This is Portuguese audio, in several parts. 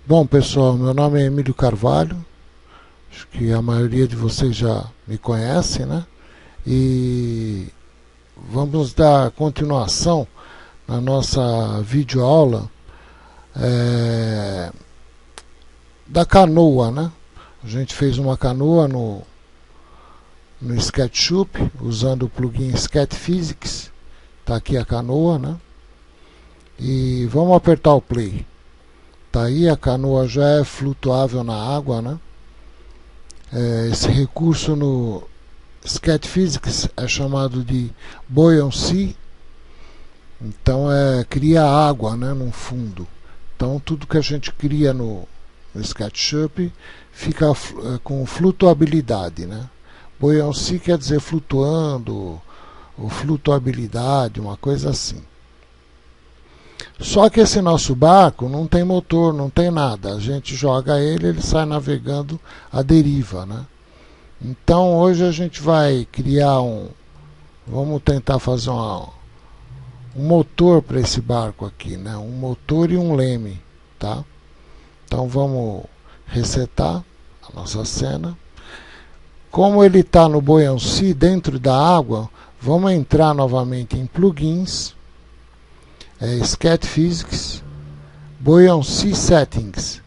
Bom, pessoal, meu nome é Emílio Carvalho, acho que a maioria de vocês já me conhece, né? E vamos dar continuação na nossa videoaula da canoa, né? A gente fez uma canoa no SketchUp, usando o plugin Sketch Physics. Está aqui a canoa, né? E vamos apertar o play. Tá aí, a canoa já é flutuável na água, né? Esse recurso no Sketch Physics é chamado de buoyancy. Então cria água, né, no fundo. Então tudo que a gente cria no SketchUp fica com flutuabilidade, né? Buoyancy quer dizer flutuando, ou flutuabilidade, uma coisa assim. Só que esse nosso barco não tem motor, não tem nada. A gente joga ele sai navegando à deriva, né? Então hoje a gente vai criar vamos tentar fazer um motor para esse barco aqui, né? Um motor e um leme, tá? Então vamos resetar a nossa cena. Como ele está no buoyancy, dentro da água, vamos entrar novamente em plugins. Sketch Physics, Buoyancy Settings,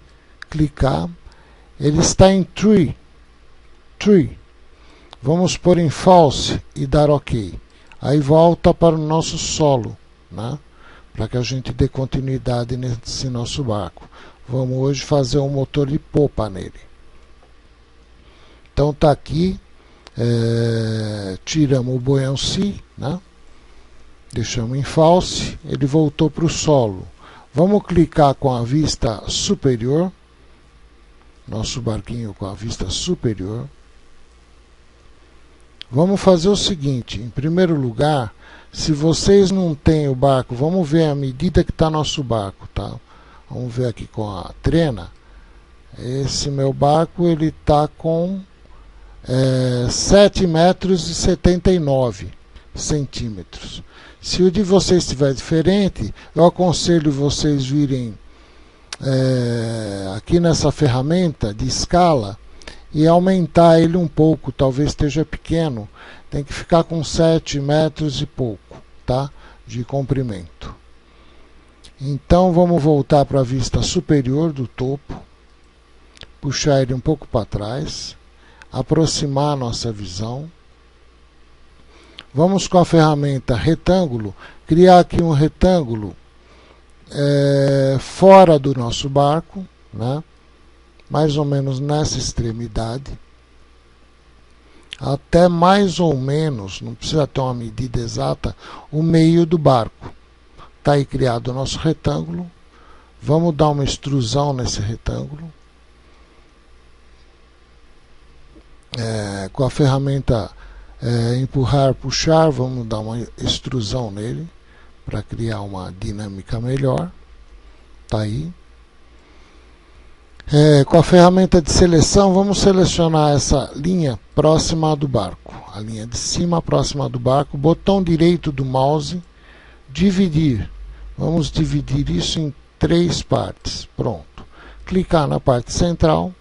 clicar, ele está em Tree, vamos pôr em False e dar OK, aí volta para o nosso solo, né? Para que a gente dê continuidade nesse nosso barco. Vamos hoje fazer um motor de popa nele. Então está aqui, tiramos o Buoyancy, né? Deixamos em False, ele voltou para o solo. Vamos clicar com a vista superior, nosso barquinho com a vista superior. Vamos fazer o seguinte, em primeiro lugar, se vocês não têm o barco, vamos ver a medida que está nosso barco, tá? Vamos ver aqui com a trena. Esse meu barco, ele está com 7,79 metros. Se o de vocês estiver diferente, eu aconselho vocês virem aqui nessa ferramenta de escala e aumentar ele um pouco, talvez esteja pequeno, tem que ficar com 7 metros e pouco, tá? De comprimento. Então vamos voltar para a vista superior do topo, puxar ele um pouco para trás, aproximar a nossa visão. Vamos com a ferramenta retângulo, criar aqui um retângulo fora do nosso barco, né? Mais ou menos nessa extremidade, até mais ou menos, não precisa ter uma medida exata, o meio do barco. Está aí criado o nosso retângulo, vamos dar uma extrusão nesse retângulo. Com a ferramenta empurrar, puxar, vamos dar uma extrusão nele para criar uma dinâmica melhor. Tá aí. Com a ferramenta de seleção, vamos selecionar essa linha próxima do barco, a linha de cima próxima do barco, botão direito do mouse, dividir. Vamos dividir isso em 3 partes. Pronto. Clicar na parte central.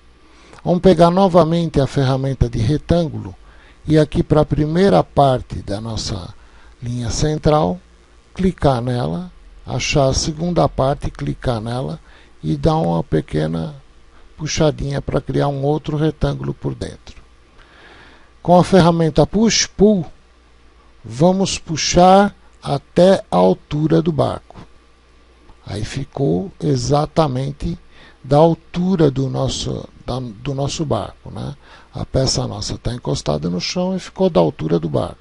Vamos pegar novamente a ferramenta de retângulo e aqui para a primeira parte da nossa linha central, clicar nela, achar a segunda parte, clicar nela e dar uma pequena puxadinha para criar um outro retângulo por dentro. Com a ferramenta Push Pull, vamos puxar até a altura do barco. Aí ficou exatamente da altura do nosso barco, né? A peça nossa está encostada no chão e ficou da altura do barco.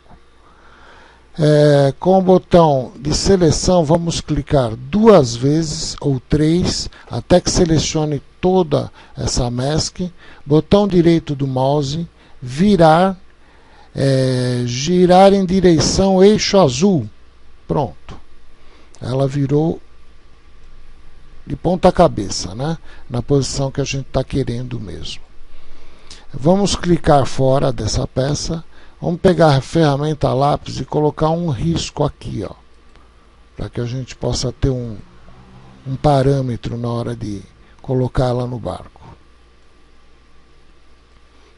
Com o botão de seleção, vamos clicar 2 vezes ou 3, até que selecione toda essa mask. Botão direito do mouse, virar, girar em direção eixo azul. Pronto. Ela virou de ponta cabeça, né? Na posição que a gente está querendo mesmo. Vamos clicar fora dessa peça. Vamos pegar a ferramenta lápis e colocar um risco aqui, ó, para que a gente possa ter um parâmetro na hora de colocar ela no barco.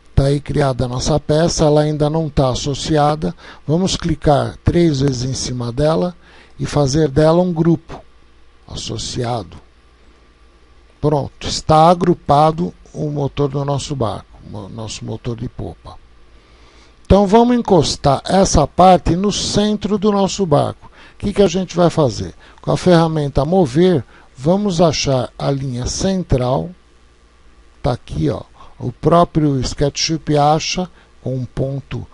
Está aí criada a nossa peça, ela ainda não está associada. Vamos clicar 3 vezes em cima dela e fazer dela um grupo associado. Pronto, está agrupado o motor do nosso barco, o nosso motor de popa. Então vamos encostar essa parte no centro do nosso barco. O que a gente vai fazer? Com a ferramenta mover, vamos achar a linha central. Está aqui, ó. O próprio SketchUp acha com um ponto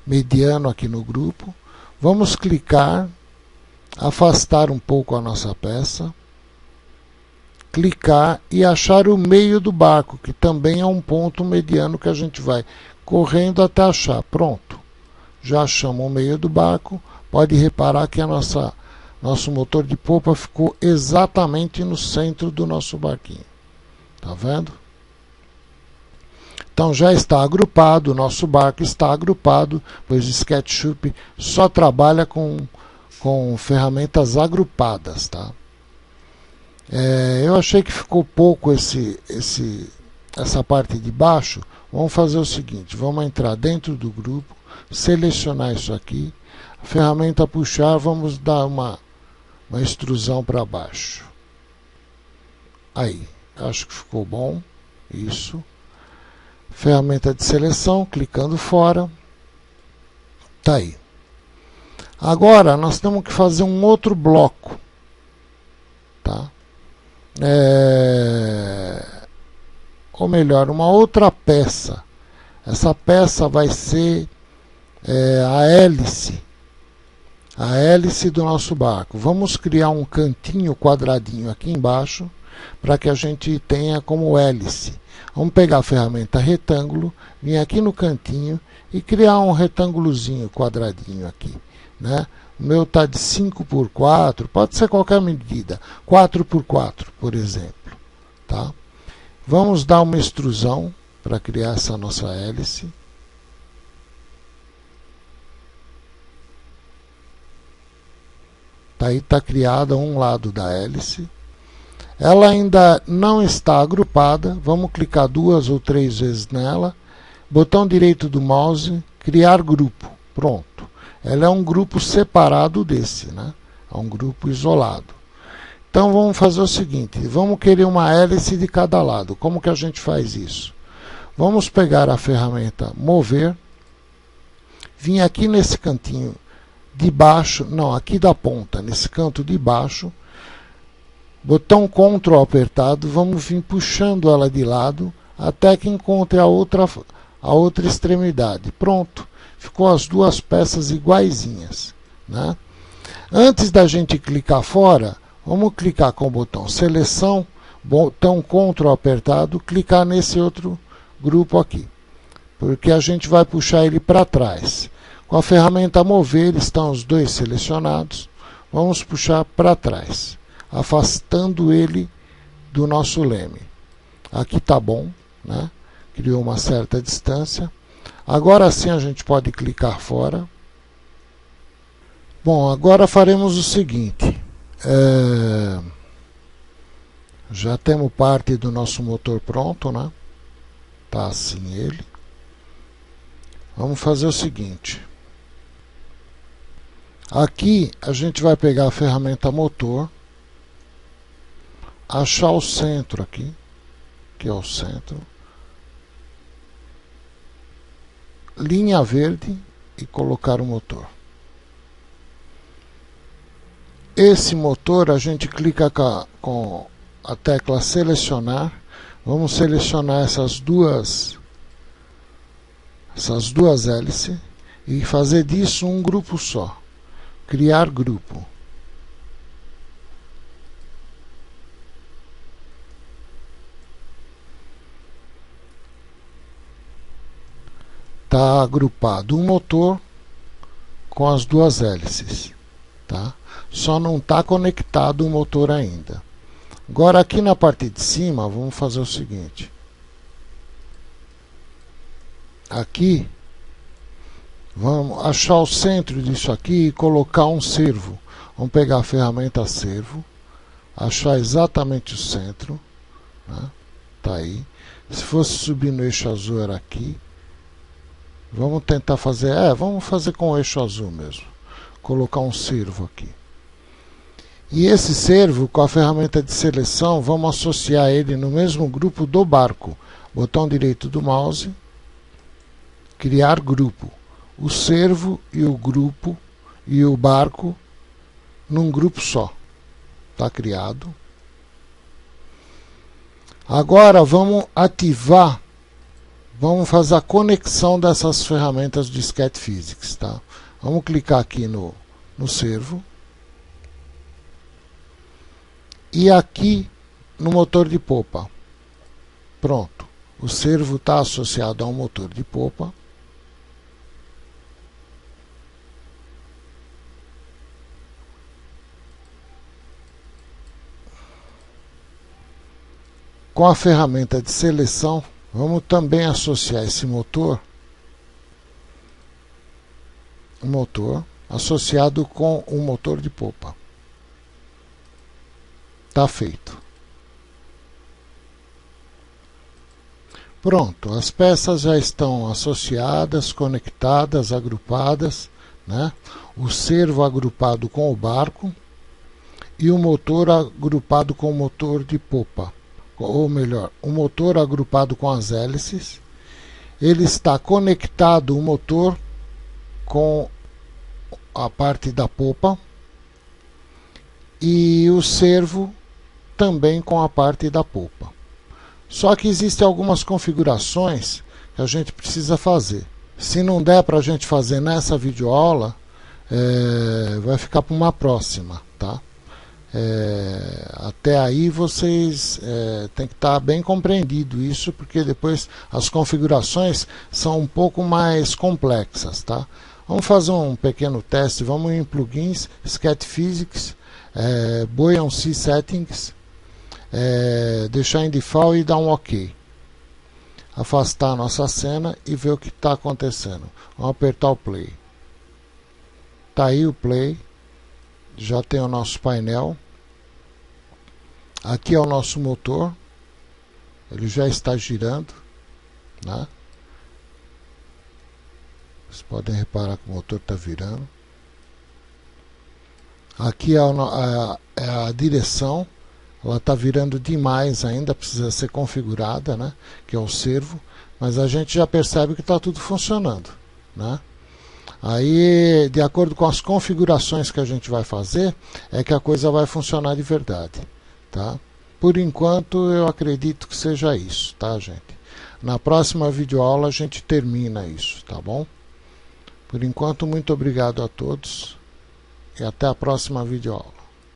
mediano aqui no grupo. Vamos clicar, afastar um pouco a nossa peça, clicar e achar o meio do barco, que também é um ponto mediano que a gente vai correndo até achar. Pronto, já achamos o meio do barco. Pode reparar que nosso motor de popa ficou exatamente no centro do nosso barquinho. Tá vendo? Então já está agrupado, o nosso barco está agrupado, pois o SketchUp só trabalha com ferramentas agrupadas. Tá? Eu achei que ficou pouco essa parte de baixo. Vamos fazer o seguinte, vamos entrar dentro do grupo, selecionar isso aqui, a ferramenta puxar, vamos dar uma extrusão para baixo. Aí, acho que ficou bom, isso. Ferramenta de seleção, clicando fora. Tá aí. Agora nós temos que fazer um outro bloco. Tá? Ou melhor, uma outra peça. Essa peça vai ser a hélice. A hélice do nosso barco. Vamos criar um cantinho quadradinho aqui embaixo para que a gente tenha como hélice. Vamos pegar a ferramenta retângulo, vir aqui no cantinho e criar um retângulozinho quadradinho aqui. Né? O meu está de 5 por 4, pode ser qualquer medida, 4 por 4, por exemplo. Tá? Vamos dar uma extrusão para criar essa nossa hélice. Tá aí, está criada um lado da hélice. Ela ainda não está agrupada, vamos clicar 2 ou 3 vezes nela, botão direito do mouse, criar grupo, pronto. Ela é um grupo separado desse, né? É um grupo isolado. Então vamos fazer o seguinte, vamos querer uma hélice de cada lado. Como que a gente faz isso? Vamos pegar a ferramenta mover, vir aqui nesse cantinho de baixo, não, aqui da ponta, nesse canto de baixo, botão Ctrl apertado, vamos vir puxando ela de lado até que encontre a outra extremidade. Pronto, ficou as duas peças iguaizinhas. Né? Antes da gente clicar fora, vamos clicar com o botão seleção, botão Ctrl apertado, clicar nesse outro grupo aqui, porque a gente vai puxar ele para trás. Com a ferramenta mover, estão os dois selecionados, vamos puxar para trás, afastando ele do nosso leme. Aqui está bom, né? Criou uma certa distância. Agora sim a gente pode clicar fora. Bom, agora faremos o seguinte. Já temos parte do nosso motor pronto, né? Tá assim ele. Vamos fazer o seguinte. Aqui a gente vai pegar a ferramenta motor, achar o centro aqui, que é o centro, linha verde e colocar o motor. Esse motor a gente clica com a tecla selecionar, vamos selecionar essas duas hélices e fazer disso um grupo só, criar grupo. Está agrupado o motor com as duas hélices, tá? Só não está conectado o motor ainda. Agora aqui na parte de cima, vamos fazer o seguinte. Aqui, vamos achar o centro disso aqui e colocar um servo. Vamos pegar a ferramenta servo, achar exatamente o centro, né? Tá aí. Se fosse subir no eixo azul era aqui. Vamos tentar fazer, vamos fazer com o eixo azul mesmo. Colocar um servo aqui. E esse servo, com a ferramenta de seleção, vamos associar ele no mesmo grupo do barco. Botão direito do mouse, criar grupo. O servo e o grupo e o barco num grupo só. Está criado. Agora vamos ativar, vamos fazer a conexão dessas ferramentas do Sketch Physics. Tá? Vamos clicar aqui no servo. E aqui no motor de popa. Pronto. O servo está associado ao motor de popa. Com a ferramenta de seleção, vamos também associar esse motor associado com o motor de popa. Está feito. Pronto, as peças já estão associadas, conectadas, agrupadas, né? O servo agrupado com o barco e o motor agrupado com o motor de popa. Ou melhor, o motor agrupado com as hélices. Ele está conectado, o motor, com a parte da popa e o servo também com a parte da popa. Só que existem algumas configurações que a gente precisa fazer. Se não der para a gente fazer nessa videoaula, vai ficar para uma próxima, tá? Até aí vocês têm que estar bem compreendido isso, porque depois as configurações são um pouco mais complexas, tá? Vamos fazer um pequeno teste. Vamos em plugins, Sketch Physics, Buoyancy Settings, deixar em default e dar um OK. Afastar a nossa cena e ver o que está acontecendo. Vamos apertar o play. Tá aí o play. Já tem o nosso painel. Aqui é o nosso motor. Ele já está girando, né? Vocês podem reparar que o motor está virando. Aqui é a direção. Ela está virando demais ainda, precisa ser configurada, né? Que é o servo. Mas a gente já percebe que está tudo funcionando, né? Aí, de acordo com as configurações que a gente vai fazer, é que a coisa vai funcionar de verdade, tá? Por enquanto, eu acredito que seja isso, tá, gente? Na próxima videoaula a gente termina isso, tá bom? Por enquanto, muito obrigado a todos e até a próxima videoaula.